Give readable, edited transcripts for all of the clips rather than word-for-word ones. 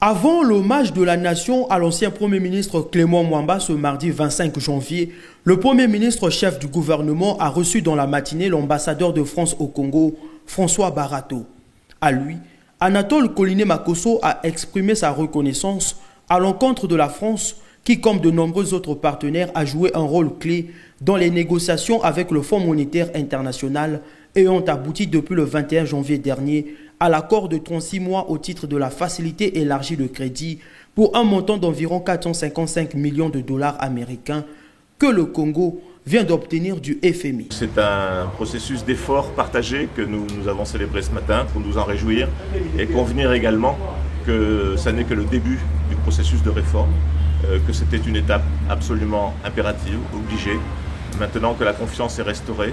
Avant l'hommage de la nation à l'ancien Premier ministre Clément Mwamba ce mardi 25 janvier, le Premier ministre chef du gouvernement a reçu dans la matinée l'ambassadeur de France au Congo, François Barato. À lui, Anatole Koliné-Makosso a exprimé sa reconnaissance à l'encontre de la France qui, comme de nombreux autres partenaires, a joué un rôle clé dans les négociations avec le Fonds monétaire international et ont abouti depuis le 21 janvier dernier à l'accord de 36 mois au titre de la facilité élargie de crédit pour un montant d'environ 455 millions de dollars américains que le Congo vient d'obtenir du FMI. C'est un processus d'effort partagé que nous avons célébré ce matin pour nous en réjouir et convenir également que ça n'est que le début du processus de réforme, que c'était une étape absolument impérative, obligée. Maintenant que la confiance est restaurée,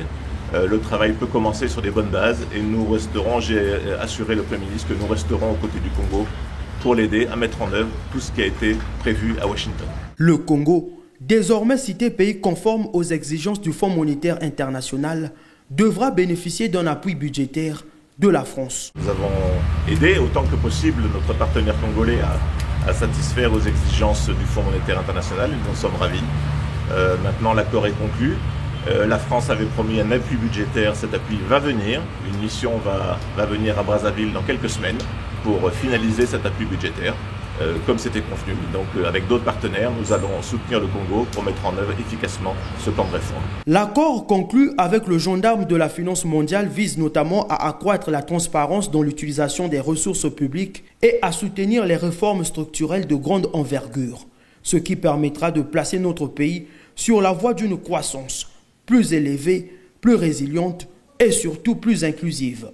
le travail peut commencer sur des bonnes bases et nous resterons, j'ai assuré le Premier ministre que nous resterons aux côtés du Congo pour l'aider à mettre en œuvre tout ce qui a été prévu à Washington. Le Congo, désormais cité pays conforme aux exigences du Fonds monétaire international, devra bénéficier d'un appui budgétaire de la France. Nous avons aidé autant que possible notre partenaire congolais à satisfaire aux exigences du Fonds monétaire international et nous en sommes ravis. Maintenant l'accord est conclu. La France avait promis un appui budgétaire, cet appui va venir. Une mission va venir à Brazzaville dans quelques semaines pour finaliser cet appui budgétaire, comme c'était convenu. Donc avec d'autres partenaires, nous allons soutenir le Congo pour mettre en œuvre efficacement ce plan de réforme. L'accord conclu avec le gendarme de la finance mondiale vise notamment à accroître la transparence dans l'utilisation des ressources publiques et à soutenir les réformes structurelles de grande envergure, ce qui permettra de placer notre pays sur la voie d'une croissance plus élevée, plus résiliente et surtout plus inclusive.